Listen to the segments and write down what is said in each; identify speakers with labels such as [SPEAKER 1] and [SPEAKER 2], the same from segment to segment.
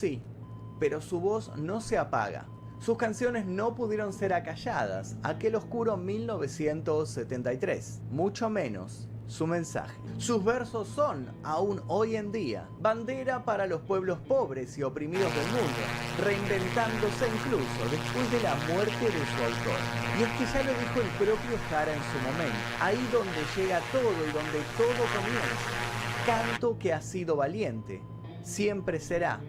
[SPEAKER 1] Sí, pero su voz no se apaga. Sus canciones no pudieron ser acalladas aquel oscuro 1973, mucho menos su mensaje. Sus versos son, aún hoy en día, bandera para los pueblos pobres y oprimidos del mundo, reinventándose incluso después de la muerte de su autor. Y es que ya lo dijo el propio Jara en su momento, ahí donde llega todo y donde todo comienza. Canto que ha sido valiente, siempre será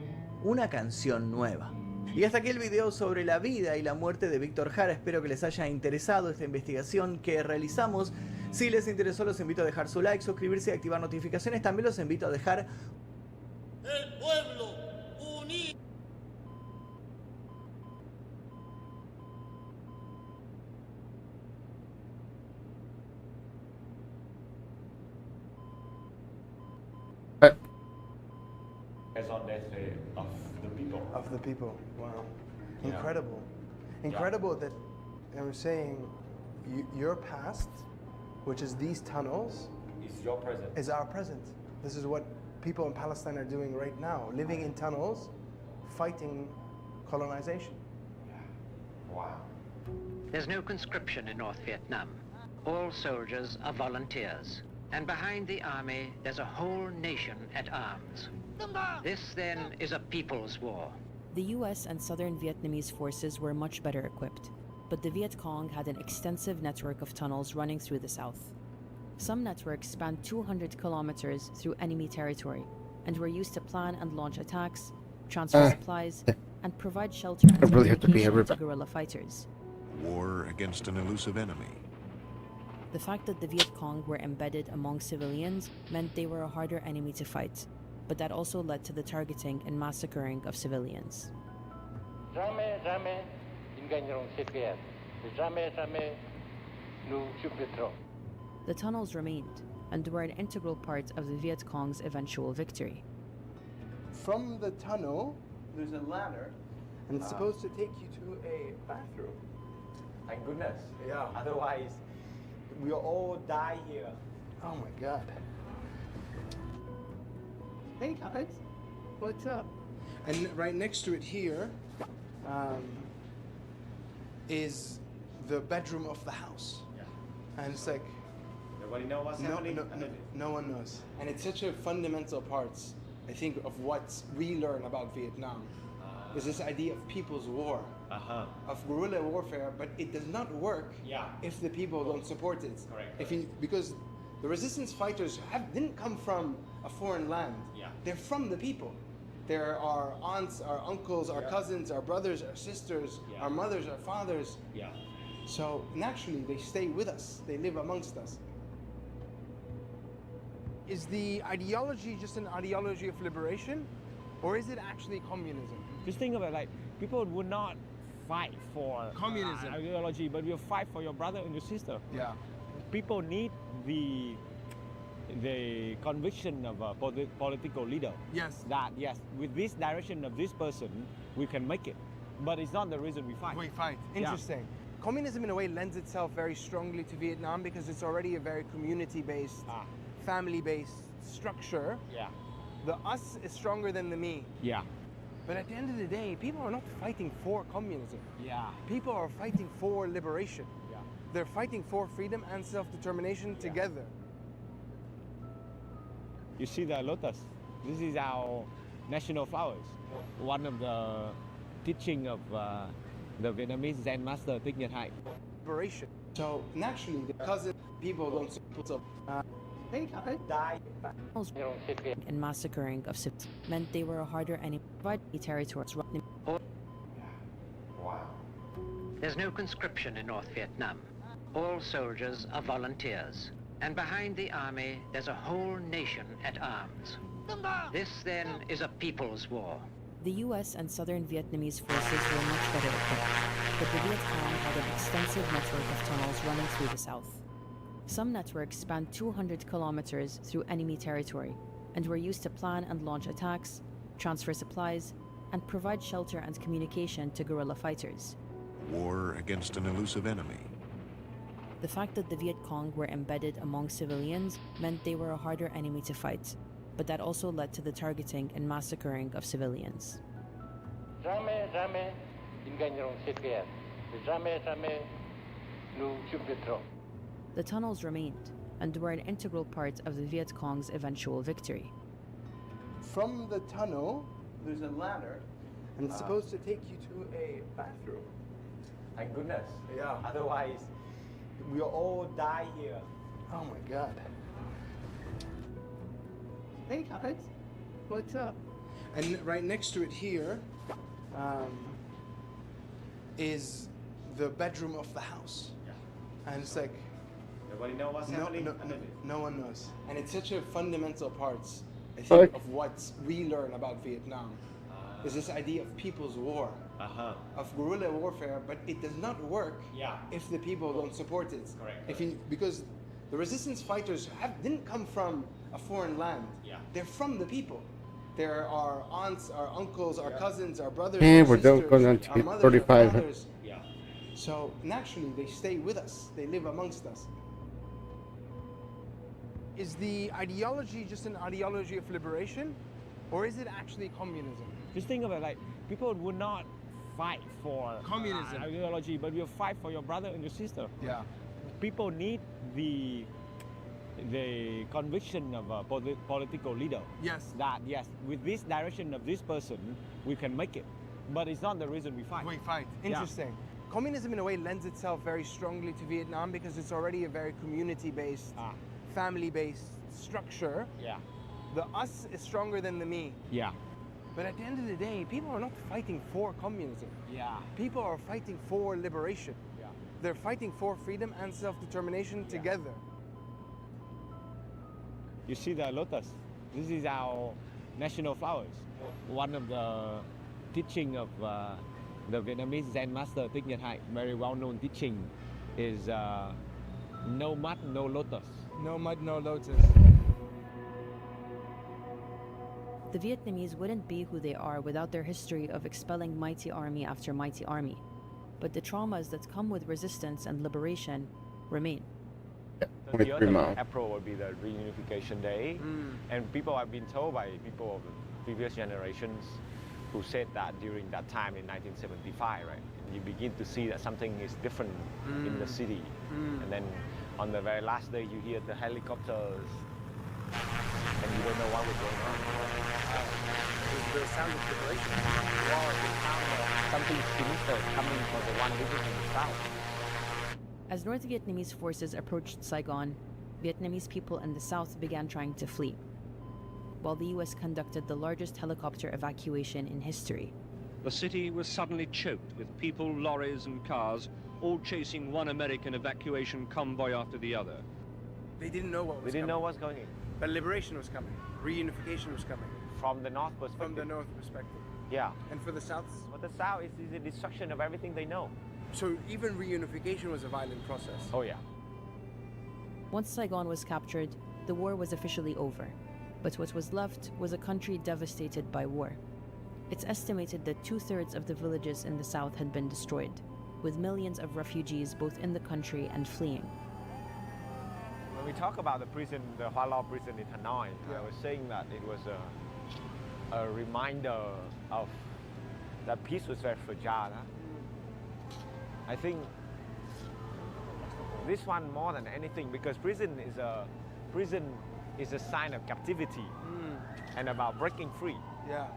[SPEAKER 1] una canción nueva. Y hasta aquí el video sobre la vida y la muerte de Víctor Jara. Espero que les haya interesado esta investigación que realizamos. Si les interesó, los invito a dejar su like, suscribirse y activar notificaciones. También los invito a dejar
[SPEAKER 2] el pueblo unido.
[SPEAKER 3] As on death of the people.
[SPEAKER 4] Of the people. Wow.
[SPEAKER 3] Yeah.
[SPEAKER 4] Incredible. Incredible that I was saying your past, which is these tunnels,
[SPEAKER 3] Is your present.
[SPEAKER 4] is our present. This is what people in Palestine are doing right now, living in tunnels, fighting colonization.
[SPEAKER 3] Wow.
[SPEAKER 5] There's no conscription in North Vietnam. All soldiers are volunteers. And behind the army, there's a whole nation at arms. This, then, is a people's war.
[SPEAKER 6] The US and southern Vietnamese forces were much better equipped, but the Viet Cong had an extensive network of tunnels running through the south. Some networks spanned 200 kilometers through enemy territory and were used to plan and launch attacks, transfer supplies, and provide shelter and communication to guerrilla fighters.
[SPEAKER 7] War against an elusive enemy.
[SPEAKER 6] The fact that the Viet Cong were embedded among civilians meant they were a harder enemy to fight, but that also led to the targeting and massacring of civilians.
[SPEAKER 8] Jamais, jamais, ils ne gagneront cette guerre. Jamais, jamais, nous submettrons.
[SPEAKER 6] The tunnels remained and were an integral part of the Viet Cong's eventual victory.
[SPEAKER 4] From the tunnel, there's a ladder, and it's supposed to take you to a bathroom.
[SPEAKER 3] Thank goodness.
[SPEAKER 4] Yeah.
[SPEAKER 3] Otherwise, we'll all die here.
[SPEAKER 4] Oh my God. Hey guys, what's up? And right next to it here is the bedroom of the house.
[SPEAKER 3] Yeah.
[SPEAKER 4] And it's like,
[SPEAKER 3] Nobody knows what's happening under this.
[SPEAKER 4] no one knows. And it's such a fundamental part, I think, of what we learn about Vietnam. Is this idea of people's war, of guerrilla warfare, but it does not work if the people don't support it.
[SPEAKER 3] Correct.
[SPEAKER 4] Because the resistance fighters didn't come from a foreign land.
[SPEAKER 3] Yeah.
[SPEAKER 4] They're from the people. They're our aunts, our uncles, our cousins, our brothers, our sisters, our mothers, our fathers.
[SPEAKER 3] Yeah.
[SPEAKER 4] So naturally, they stay with us. They live amongst us. Is the ideology just an ideology of liberation, or is it actually communism?
[SPEAKER 9] Just think about it, like, people would not fight for
[SPEAKER 4] Communism.
[SPEAKER 9] Ideology, but will fight for your brother and your sister.
[SPEAKER 4] Yeah.
[SPEAKER 9] People need the conviction of a political leader.
[SPEAKER 4] Yes.
[SPEAKER 9] That yes, with this direction of this person, we can make it. But it's not the reason we fight.
[SPEAKER 4] We fight. Interesting. Communism, in a way, lends itself very strongly to Vietnam because it's already a very community-based, family-based structure.
[SPEAKER 9] Yeah.
[SPEAKER 4] The us is stronger than the me.
[SPEAKER 9] Yeah.
[SPEAKER 4] But at the end of the day, people are not fighting for communism.
[SPEAKER 9] Yeah.
[SPEAKER 4] People are fighting for liberation.
[SPEAKER 9] Yeah.
[SPEAKER 4] They're fighting for freedom and self-determination together.
[SPEAKER 9] You see the lotus. This is our national flowers. One of the teaching of the Vietnamese Zen master Thich Nhat Hanh.
[SPEAKER 4] Liberation. So naturally, because people don't support die.
[SPEAKER 6] And massacring of civilians meant they were a harder enemy to provide territories.
[SPEAKER 3] Wow.
[SPEAKER 5] There's no conscription in North Vietnam. All soldiers are volunteers. And behind the army, there's a whole nation at arms. This, then, is a people's war.
[SPEAKER 6] The US and southern Vietnamese forces were much better equipped, but the Viet Cong had an extensive network of tunnels running through the south. Some networks spanned 200 kilometers through enemy territory and were used to plan and launch attacks, transfer supplies, and provide shelter and communication to guerrilla fighters.
[SPEAKER 7] War against an elusive enemy.
[SPEAKER 6] The fact that the Viet Cong were embedded among civilians meant they were a harder enemy to fight, but that also led to the targeting and massacring of civilians.
[SPEAKER 8] Jamais, jamais, ils gagneront cette guerre. Jamais, jamais, nous submettrons.
[SPEAKER 6] The tunnels remained and were an integral part of the Viet Cong's eventual victory.
[SPEAKER 4] From the tunnel, there's a ladder, and it's supposed to take you to a bathroom.
[SPEAKER 9] Thank goodness.
[SPEAKER 4] Yeah.
[SPEAKER 9] Otherwise, we'll all die here.
[SPEAKER 4] Oh my God. Hey guys, what's up? And right next to it here is the bedroom of the house. Yeah. And it's like,
[SPEAKER 9] Nobody know what's happening underneath.
[SPEAKER 4] no one knows. And it's such a fundamental part, I think, of what we learn about Vietnam. Is this idea of people's war, of guerrilla warfare, but it does not work if the people don't support it.
[SPEAKER 9] Correct.
[SPEAKER 4] Because the resistance fighters didn't come from a foreign land. They're from the people. They're our aunts, our uncles, our cousins, our brothers, our sisters, our mothers, our fathers. So naturally, they stay with us. They live amongst us. Is the ideology just an ideology of liberation, or is it actually communism?
[SPEAKER 9] Just think of it, like, people would not fight for
[SPEAKER 4] Communism.
[SPEAKER 9] Ideology, but will fight for your brother and your sister.
[SPEAKER 4] Yeah.
[SPEAKER 9] People need the conviction of a political leader.
[SPEAKER 4] Yes.
[SPEAKER 9] That yes, with this direction of this person, we can make it. But it's not the reason we fight.
[SPEAKER 4] We fight. Interesting. Communism in a way lends itself very strongly to Vietnam because it's already a very community-based, family-based structure.
[SPEAKER 9] Yeah.
[SPEAKER 4] The us is stronger than the me.
[SPEAKER 9] Yeah.
[SPEAKER 4] But at the end of the day, people are not fighting for communism.
[SPEAKER 9] Yeah.
[SPEAKER 4] People are fighting for liberation.
[SPEAKER 9] Yeah.
[SPEAKER 4] They're fighting for freedom and self-determination together.
[SPEAKER 9] You see the lotus. This is our national flowers. One of the teaching of the Vietnamese Zen master Thich Nhat Hanh, very well-known teaching, is no mud, no lotus.
[SPEAKER 4] No mud, no lotus.
[SPEAKER 6] The Vietnamese wouldn't be who they are without their history of expelling mighty army after mighty army. But the traumas that come with resistance and liberation remain.
[SPEAKER 9] The 3rd of April will be the reunification day, and people have been told by people of previous generations who said that during that time in 1975, right? You begin to see that something is different in the city, and then on the very last day you hear the helicopters, and you don't know what was going on.
[SPEAKER 4] The sound of liberation.
[SPEAKER 9] Something sinister coming from the one living in the south.
[SPEAKER 6] As North Vietnamese forces approached Saigon, Vietnamese people in the south began trying to flee, while the US conducted the largest helicopter evacuation in history.
[SPEAKER 10] The city was suddenly choked with people, lorries and cars, all chasing one American evacuation convoy after the other.
[SPEAKER 4] They didn't know what was coming.
[SPEAKER 9] They didn't know what's going on.
[SPEAKER 4] But liberation was coming. Reunification was coming.
[SPEAKER 9] From the north perspective.
[SPEAKER 4] From the north perspective.
[SPEAKER 9] Yeah.
[SPEAKER 4] And for the south?
[SPEAKER 9] For the south, it's the destruction of everything they know.
[SPEAKER 4] So even reunification was a violent process.
[SPEAKER 9] Oh yeah.
[SPEAKER 6] Once Saigon was captured, the war was officially over. But what was left was a country devastated by war. It's estimated that 2/3 of the villages in the south had been destroyed, with millions of refugees both in the country and fleeing.
[SPEAKER 9] When we talk about the prison, the Hoa Lo prison in Hanoi, I was saying that it was a reminder of that peace was very fragile. Huh? I think this one more than anything, because prison is a sign of captivity and about breaking free.
[SPEAKER 4] Yeah.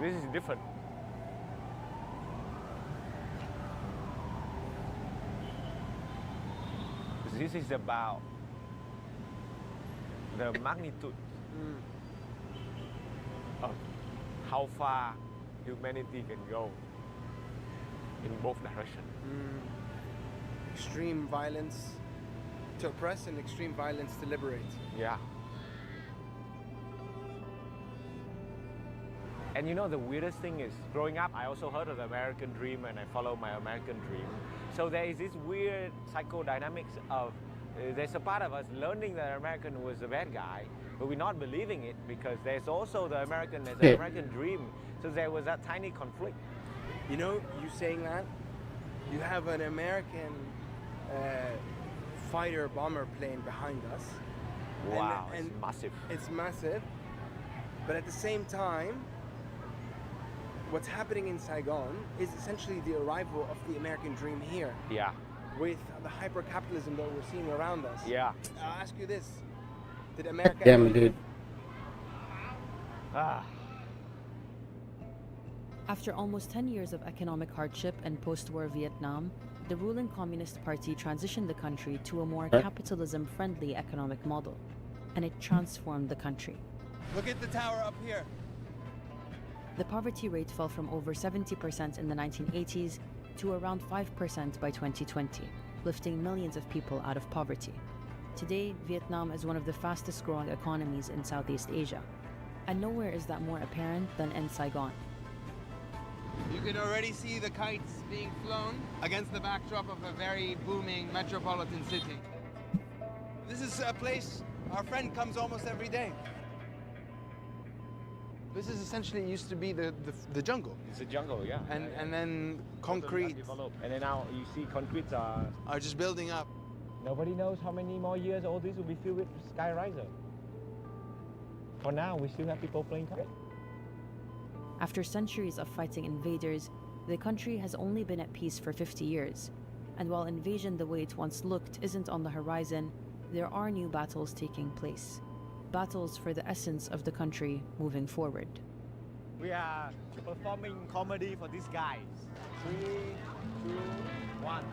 [SPEAKER 9] This is different. This is about the magnitude of how far humanity can go in both directions.
[SPEAKER 4] Extreme violence to oppress and extreme violence to liberate.
[SPEAKER 9] Yeah. And you know, the weirdest thing is, growing up, I also heard of the American dream and I followed my American dream. So there is this weird psychodynamics of, there's a part of us learning that American was a bad guy, but we're not believing it because there's also the American, there's an American dream. So there was that tiny conflict.
[SPEAKER 4] You know, you saying that, you have an American fighter bomber plane behind us.
[SPEAKER 9] Wow,
[SPEAKER 4] And
[SPEAKER 9] it's massive.
[SPEAKER 4] It's massive. But at the same time, what's happening in Saigon is essentially the arrival of the American dream here.
[SPEAKER 9] Yeah.
[SPEAKER 4] With the hyper-capitalism that we're seeing around us.
[SPEAKER 9] Yeah.
[SPEAKER 4] I'll ask you this. Did America...
[SPEAKER 11] Damn, dude.
[SPEAKER 6] After almost 10 years of economic hardship and post-war Vietnam, the ruling Communist Party transitioned the country to a more capitalism-friendly economic model, and it transformed the country.
[SPEAKER 4] Look at the tower up here.
[SPEAKER 6] The poverty rate fell from over 70% in the 1980s to around 5% by 2020, lifting millions of people out of poverty. Today, Vietnam is one of the fastest growing economies in Southeast Asia, and nowhere is that more apparent than in Saigon.
[SPEAKER 4] You can already see the kites being flown against the backdrop of a very booming metropolitan city. This is a place our friend comes almost every day. This is essentially used to be the jungle.
[SPEAKER 9] It's a jungle, yeah.
[SPEAKER 4] And then concrete.
[SPEAKER 9] And then now you see concretes are
[SPEAKER 4] just building up.
[SPEAKER 9] Nobody knows how many more years all this will be filled with skyriser. For now, we still have people playing kite.
[SPEAKER 6] After centuries of fighting invaders, the country has only been at peace for 50 years. And while invasion the way it once looked isn't on the horizon, there are new battles taking place. Battles for the essence of the country moving forward.
[SPEAKER 9] We are performing comedy for these guys. 3, 2, 1.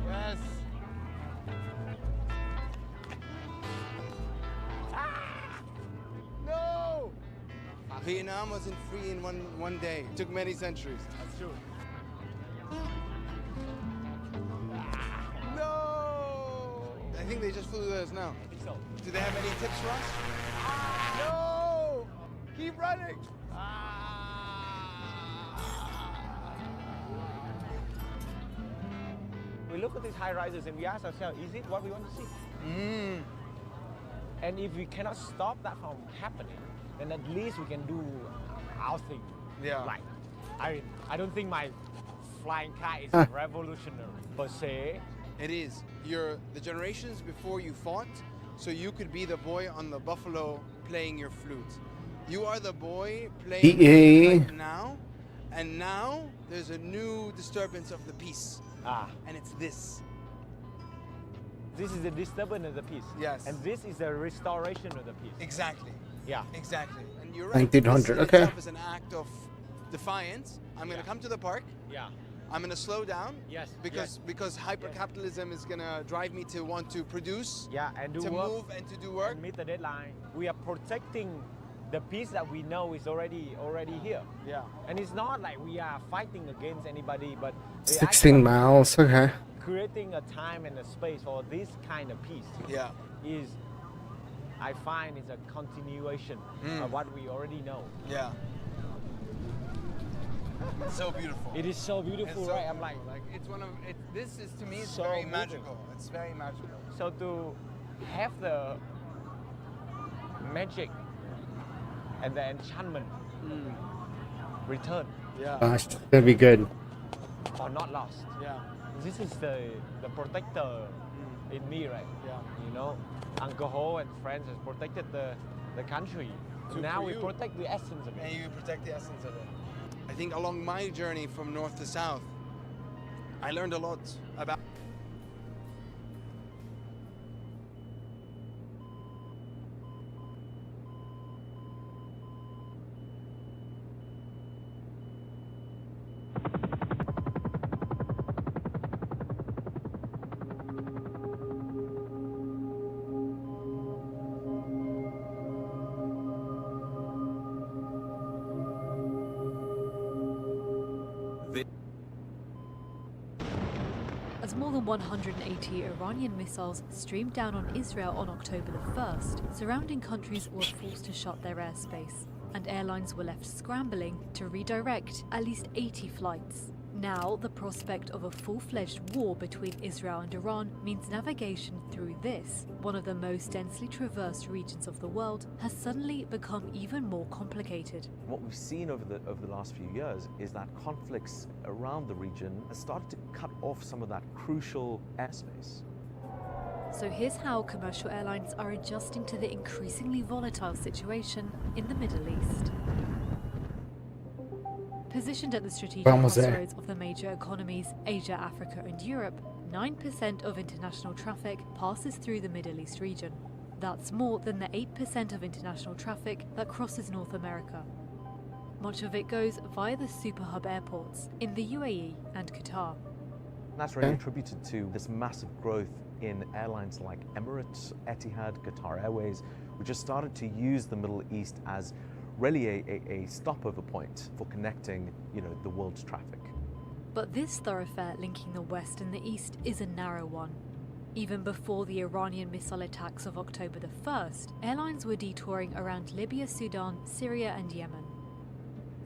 [SPEAKER 4] Yes. No! Vietnam wasn't free in one day. It took many centuries.
[SPEAKER 9] That's true.
[SPEAKER 4] No! I think they just flew to us now.
[SPEAKER 9] I think so.
[SPEAKER 4] Do they have any tips for us? No! Keep running!
[SPEAKER 9] We look at these high rises and we ask ourselves, is it what we want to see? And if we cannot stop that from happening, then at least we can do our thing.
[SPEAKER 4] Yeah.
[SPEAKER 9] Like, I don't think my flying kite is revolutionary per se.
[SPEAKER 4] It is. You're the generations before you fought, so you could be the boy on the buffalo playing your flute. You are the boy playing right now, and now there's a new disturbance of the peace. And it's this.
[SPEAKER 9] This is the disturbance of the peace.
[SPEAKER 4] Yes.
[SPEAKER 9] And this is the restoration of the peace.
[SPEAKER 4] Exactly.
[SPEAKER 9] Yeah.
[SPEAKER 4] Exactly. And you're right.
[SPEAKER 11] 1900,
[SPEAKER 4] this
[SPEAKER 11] okay.
[SPEAKER 4] itself is an act of defiance. I'm going to come to the park.
[SPEAKER 9] Yeah.
[SPEAKER 4] I'm going to slow down.
[SPEAKER 9] Yes.
[SPEAKER 4] Because hyper-capitalism is going to drive me to want to produce.
[SPEAKER 9] Yeah, and do
[SPEAKER 4] to
[SPEAKER 9] work.
[SPEAKER 4] Move and to do work.
[SPEAKER 9] And meet the deadline. We are protecting the peace that we know is already here.
[SPEAKER 4] Yeah.
[SPEAKER 9] And it's not like we are fighting against anybody, but
[SPEAKER 11] 16 miles, okay.
[SPEAKER 9] Creating a time and a space for this kind of peace.
[SPEAKER 4] Yeah.
[SPEAKER 9] Is, I find, is a continuation of what we already know.
[SPEAKER 4] Yeah. It's so beautiful.
[SPEAKER 9] It is so beautiful, right? I'm like
[SPEAKER 4] it's one of it. This is to me, it's
[SPEAKER 9] so
[SPEAKER 4] very
[SPEAKER 9] moving.
[SPEAKER 4] magical. It's very magical.
[SPEAKER 9] So to have the magic and the enchantment return.
[SPEAKER 4] Yeah.
[SPEAKER 11] Gosh, it's gonna be good.
[SPEAKER 9] Or not lost.
[SPEAKER 4] Yeah.
[SPEAKER 9] This is the protector in me, right?
[SPEAKER 4] Yeah.
[SPEAKER 9] You know, Uncle Ho and friends has protected the country.
[SPEAKER 4] So
[SPEAKER 9] now
[SPEAKER 4] for
[SPEAKER 9] we
[SPEAKER 4] you-
[SPEAKER 9] protect the essence of it.
[SPEAKER 4] And you protect the essence of it. I think along my journey from north to south, I learned a lot about.
[SPEAKER 12] As more than 180 Iranian missiles streamed down on Israel on October the 1st, surrounding countries were forced to shut their airspace, and airlines were left scrambling to redirect at least 80 flights. Now, the prospect of a full-fledged war between Israel and Iran means navigation through this, one of the most densely traversed regions of the world, has suddenly become even more complicated.
[SPEAKER 13] What we've seen over the last few years is that conflicts around the region have started to cut off some of that crucial airspace.
[SPEAKER 12] So here's how commercial airlines are adjusting to the increasingly volatile situation in the Middle East. Positioned at the strategic crossroads of the major economies, Asia, Africa and Europe, 9% of international traffic passes through the Middle East region. That's more than the 8% of international traffic that crosses North America. Much of it goes via the super hub airports in the UAE and Qatar.
[SPEAKER 13] That's really attributed to this massive growth in airlines like Emirates, Etihad, Qatar Airways, which have started to use the Middle East as really a stopover point for connecting, the world's traffic.
[SPEAKER 12] But this thoroughfare linking the West and the East is a narrow one. Even before the Iranian missile attacks of October the 1st, airlines were detouring around Libya, Sudan, Syria and Yemen.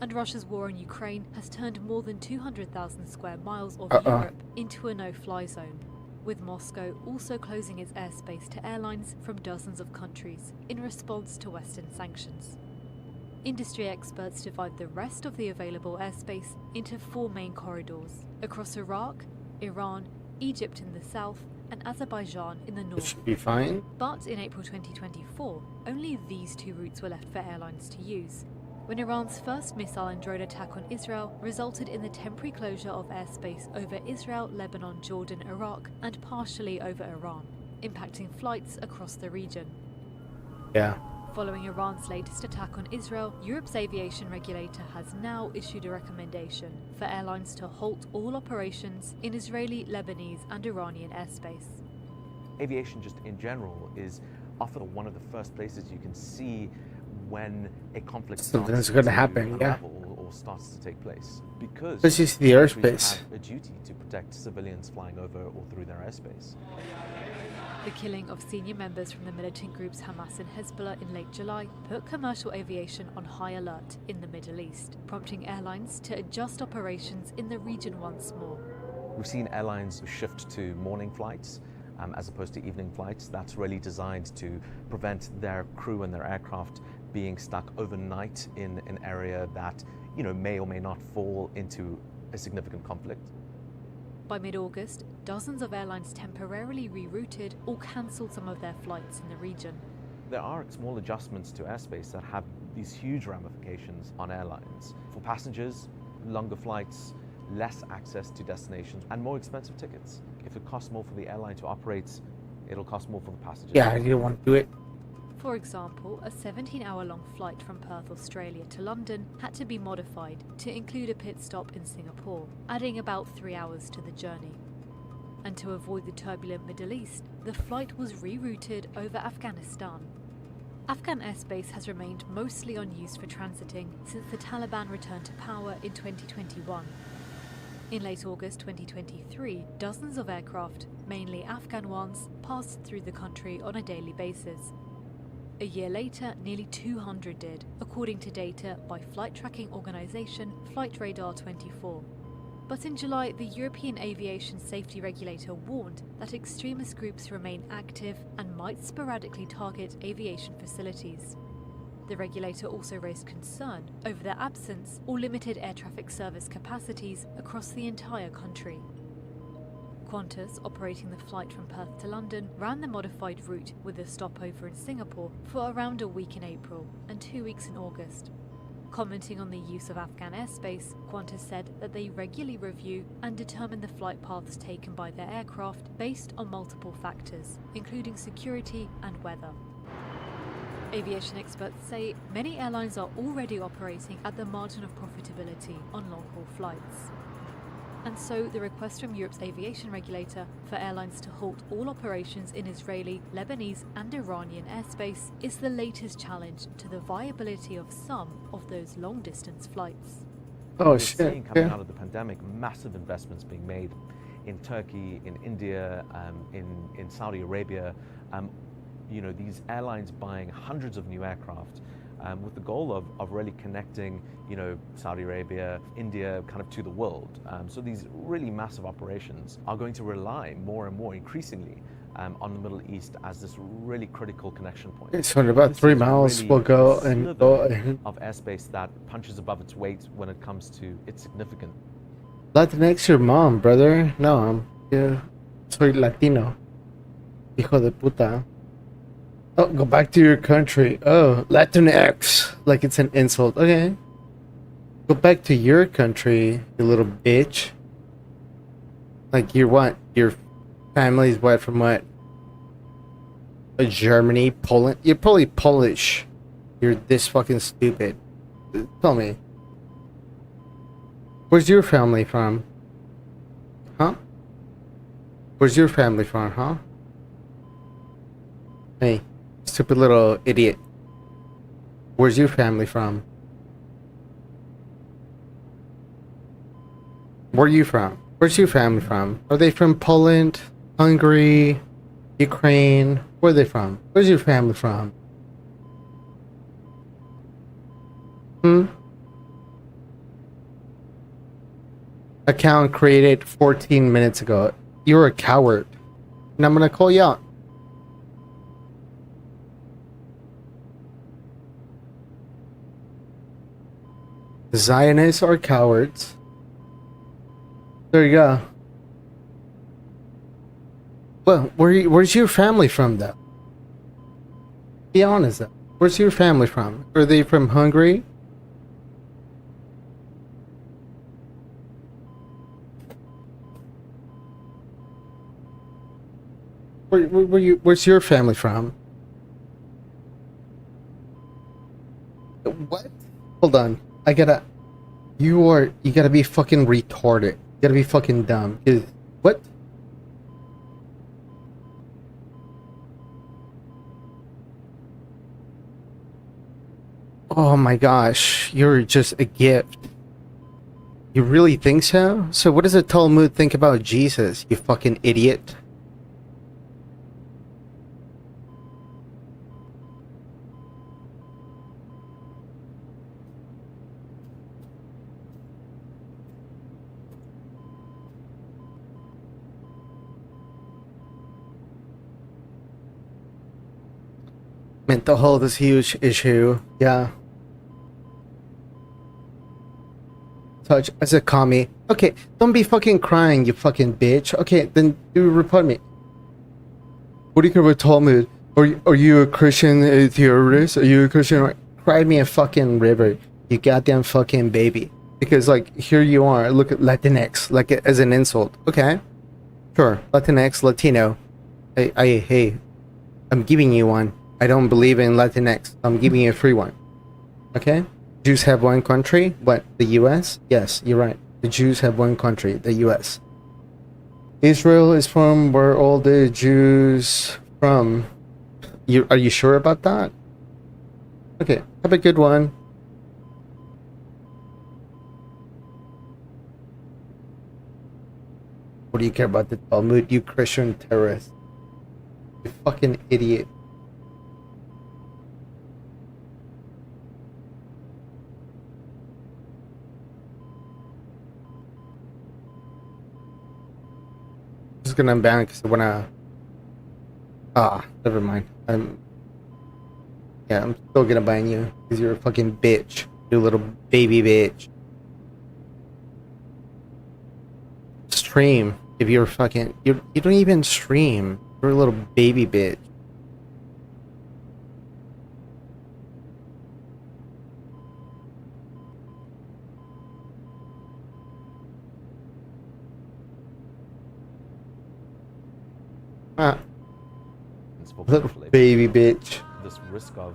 [SPEAKER 12] And Russia's war in Ukraine has turned more than 200,000 square miles of Europe into a no-fly zone, with Moscow also closing its airspace to airlines from dozens of countries in response to Western sanctions. Industry experts divide the rest of the available airspace into 4 main corridors, across Iraq, Iran, Egypt in the south, and Azerbaijan in the north.
[SPEAKER 11] It should be fine.
[SPEAKER 12] But in April 2024, only these 2 routes were left for airlines to use, when Iran's first missile and drone attack on Israel resulted in the temporary closure of airspace over Israel, Lebanon, Jordan, Iraq, and partially over Iran, impacting flights across the region.
[SPEAKER 11] Yeah.
[SPEAKER 12] Following Iran's latest attack on Israel, Europe's aviation regulator has now issued a recommendation for airlines to halt all operations in Israeli, Lebanese and Iranian airspace.
[SPEAKER 13] Aviation just in general is often one of the first places you can see when a conflict
[SPEAKER 11] Something's going to happen, yeah.
[SPEAKER 13] Or starts to take place, because
[SPEAKER 11] it's just the airspace.
[SPEAKER 13] Have a duty to protect civilians flying over or through their airspace.
[SPEAKER 12] The killing of senior members from the militant groups Hamas and Hezbollah in late July put commercial aviation on high alert in the Middle East, prompting airlines to adjust operations in the region once more.
[SPEAKER 13] We've seen airlines shift to morning flights as opposed to evening flights. That's really designed to prevent their crew and their aircraft being stuck overnight in an area that, may or may not fall into a significant conflict.
[SPEAKER 12] By mid-August, dozens of airlines temporarily rerouted or cancelled some of their flights in the region.
[SPEAKER 13] There are small adjustments to airspace that have these huge ramifications on airlines. For passengers, longer flights, less access to destinations, and more expensive tickets. If it costs more for the airline to operate, it'll cost more for the passengers.
[SPEAKER 11] Yeah, you don't want to do it.
[SPEAKER 12] For example, a 17-hour-long flight from Perth, Australia to London had to be modified to include a pit stop in Singapore, adding about 3 hours to the journey. And to avoid the turbulent Middle East, the flight was rerouted over Afghanistan. Afghan airspace has remained mostly unused for transiting since the Taliban returned to power in 2021. In late August 2023, dozens of aircraft, mainly Afghan ones, passed through the country on a daily basis. A year later, nearly 200 did, according to data by flight tracking organisation Flight Radar 24. But in July, the European aviation safety regulator warned that extremist groups remain active and might sporadically target aviation facilities. The regulator also raised concern over the absence or limited air traffic service capacities across the entire country. Qantas, operating the flight from Perth to London, ran the modified route with a stopover in Singapore for around a week in April and 2 weeks in August. Commenting on the use of Afghan airspace, Qantas said that they regularly review and determine the flight paths taken by their aircraft based on multiple factors, including security and weather. Aviation experts say many airlines are already operating at the margin of profitability on long-haul flights. And so the request from Europe's aviation regulator for airlines to halt all operations in Israeli, Lebanese and Iranian airspace is the latest challenge to the viability of some of those long-distance flights.
[SPEAKER 11] Oh,
[SPEAKER 13] We're
[SPEAKER 11] shit.
[SPEAKER 13] seeing coming out of the pandemic massive investments being made in Turkey, in India, in Saudi Arabia. These airlines buying hundreds of new aircraft with the goal of really connecting, Saudi Arabia, India, kind of to the world. So these really massive operations are going to rely more and more increasingly on the Middle East as this really critical connection point.
[SPEAKER 11] So in about 3 miles,
[SPEAKER 13] really
[SPEAKER 11] we'll go
[SPEAKER 13] a
[SPEAKER 11] and
[SPEAKER 13] sliver
[SPEAKER 11] go.
[SPEAKER 13] of airspace that punches above its weight when it comes to its significance.
[SPEAKER 11] Latinx your mom, brother. No, soy Latino. Hijo de puta. Oh, go back to your country. Oh, Latinx. Like it's an insult. Okay. Go back to your country, you little bitch. Like you're what? Your family's what from what? Germany, Poland? You're probably Polish. You're this fucking stupid. Tell me. Where's your family from? Huh? Where's your family from, huh? Hey, stupid little idiot. Where's your family from? Where are you from? Where's your family from? Are they from Poland, Hungary, Ukraine? Where are they from? Where's your family from? Account created 14 minutes ago. You're a coward. And I'm gonna call you out. Zionists are cowards. There you go. Well, where's your family from, though? Be honest, though. Where's your family from? Are they from Hungary? Where's your family from? What? Hold on. You gotta be fucking retarded. You gotta be fucking dumb. What? Oh my gosh, you're just a gift. You really think so? So what does the Talmud think about Jesus, you fucking idiot? Mental health is a huge issue. Yeah. Touch as a commie. Okay, don't be fucking crying, you fucking bitch. Okay, then do report me. What do you care about Talmud? Are you a Christian theorist? Are you a Christian? Cry me a fucking river, you goddamn fucking baby. Because like here you are, look at Latinx, like as an insult. Okay, sure, Latinx, Latino. Hey, I'm giving you one. I don't believe in Latinx. I'm giving you a free one. Okay? Jews have one country. What? The US? Yes, you're right. The Jews have one country. The US. Israel is from where all the Jews from. Are you sure about that? Okay. Have a good one. What do you care about the Talmud, you Christian terrorist? You fucking idiot. Gonna ban because I wanna. Never mind. I'm still gonna ban you because you're a fucking bitch. You little baby bitch. Stream if you're fucking. You don't even stream. You're a little baby bitch. Little baby bitch.
[SPEAKER 13] This risk of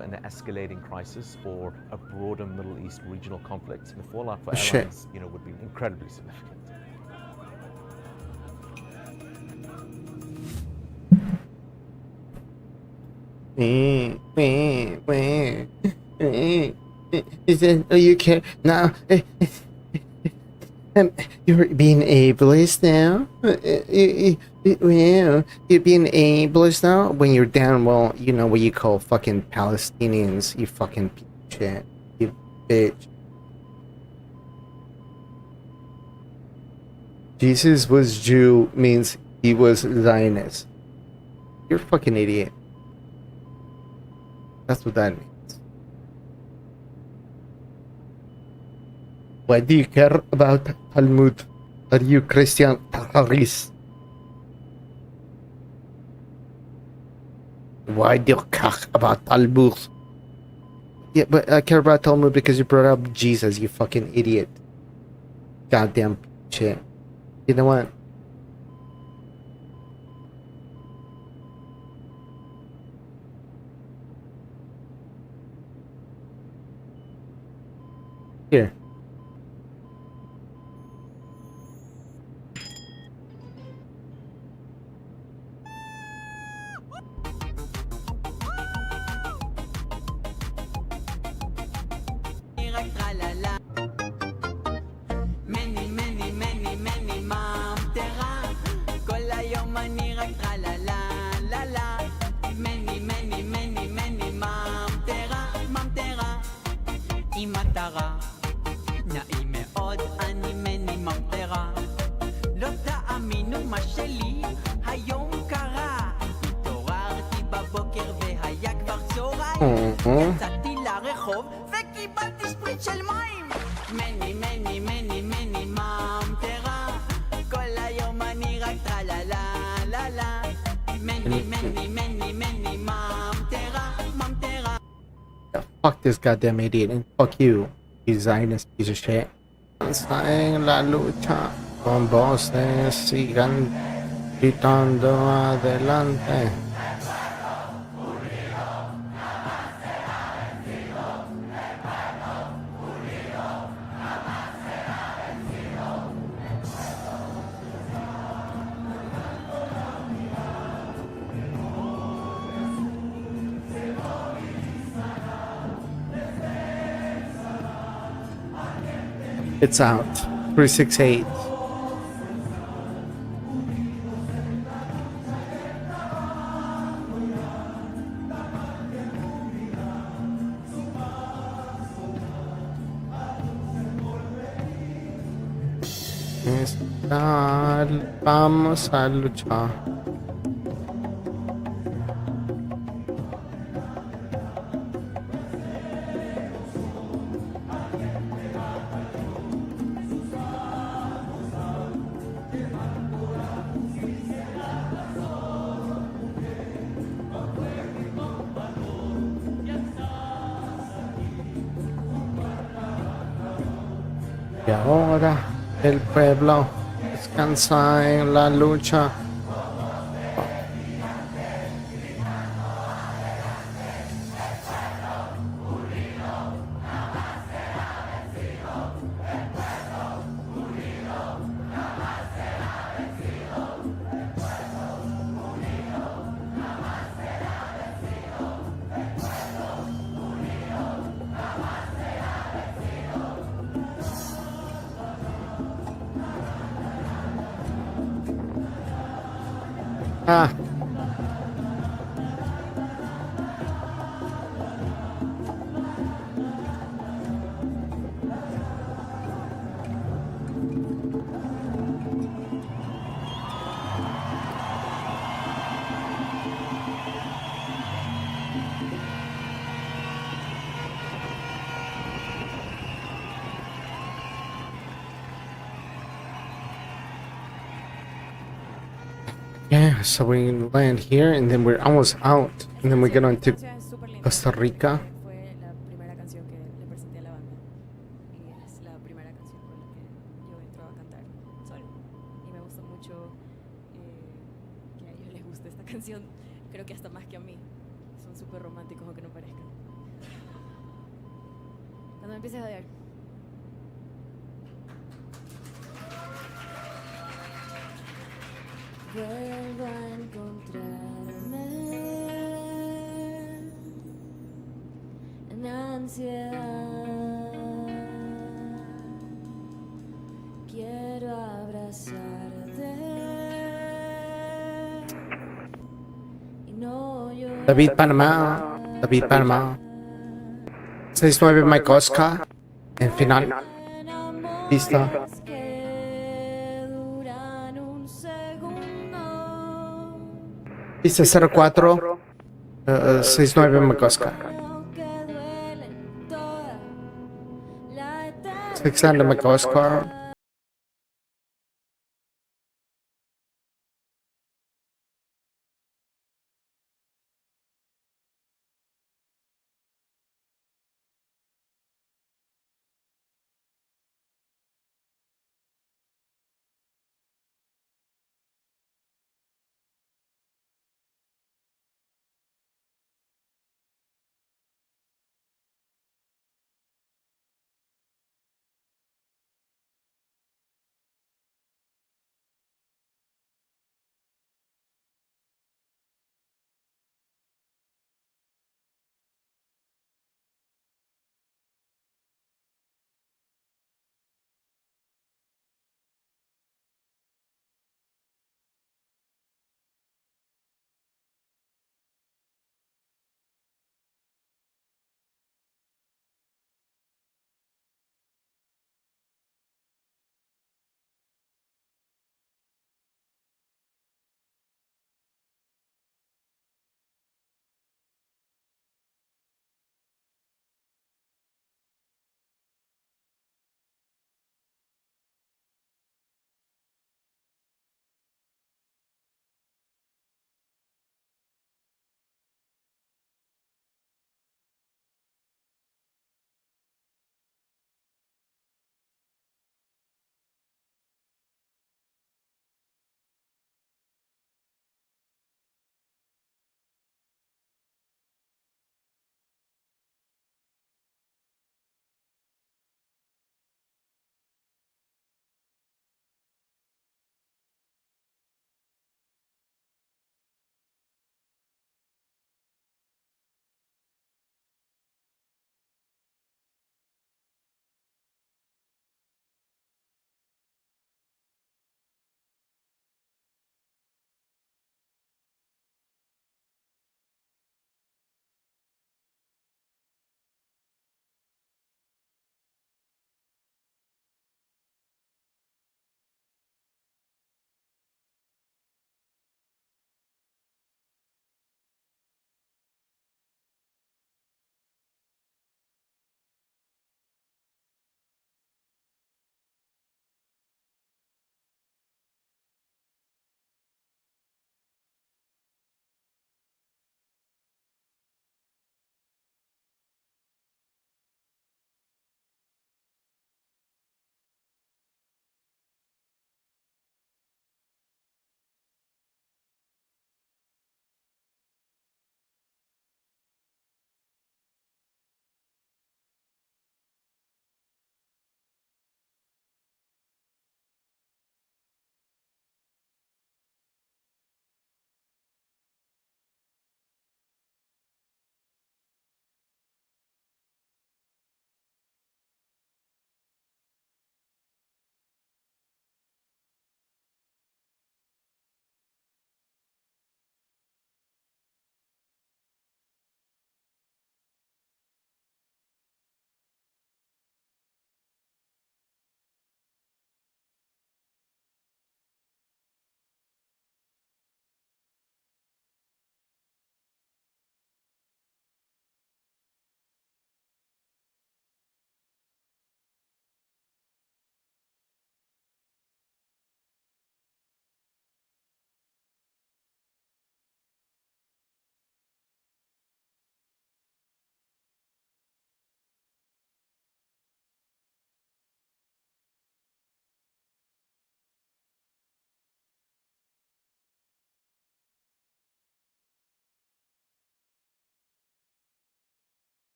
[SPEAKER 13] an escalating crisis or a broader Middle East regional conflict, the fallout for airlines, would be incredibly significant.
[SPEAKER 11] Is it? Oh, you care now? You're being ableist now? Well, you're being ableist now? When you're down, well, you know what you call fucking Palestinians, you fucking piece of shit. You bitch. Jesus was Jew means he was Zionist. You're a fucking idiot. That's what that means. Why do you care about Talmud? Are you Christian terrorist? Why do you care about Talmud? Yeah, but I care about Talmud because you brought up Jesus, you fucking idiot. Goddamn shit. You know what? Here.
[SPEAKER 14] יצאתי לרחוב וקיבלתי ספריט של מים. מני מני מני מני ממטרה, כל היום אני רק טרללה לה לה. מני מני מני מני ממטרה ממטרה.
[SPEAKER 11] Fuck this goddamn idiot and fuck you, you Zionist piece of shit. En la lucha con voces sigan gritando adelante. It's out. 368. Vamos a luchar. Y ahora el pueblo descansa en la lucha. Ah. Yeah, so we land here and then we're almost out and then we get on to Costa Rica.
[SPEAKER 6] Fue la primera canción que le presenté a la banda y es la primera canción con la que yo entro a cantar solo y me gusta mucho que a ellos les guste esta canción, creo que hasta más que a mí, son súper románticos aunque no parezcan. Cuando me empieces a odiar. Vuelvo a encontrarme en ansiedad. Quiero
[SPEAKER 11] David Panamá. David Panamá. 6-9 Mike Oscar. En final. Pista. Pista 04. 6-9 Mike Oscar. 6-9 Mike Oscar.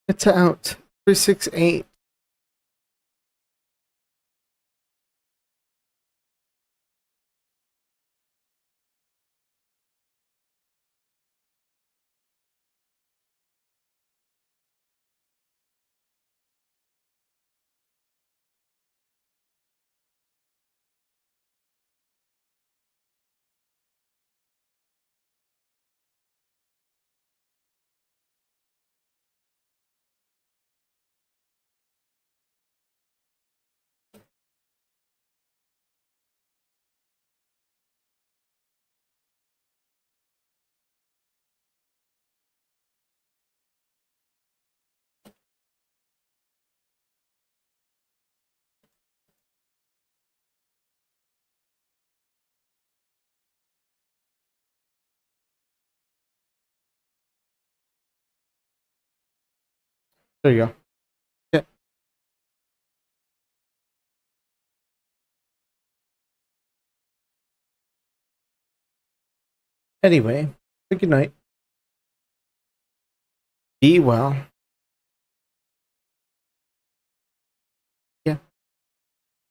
[SPEAKER 11] It's out. 368. There you go. Yeah. Anyway, good night. Be well.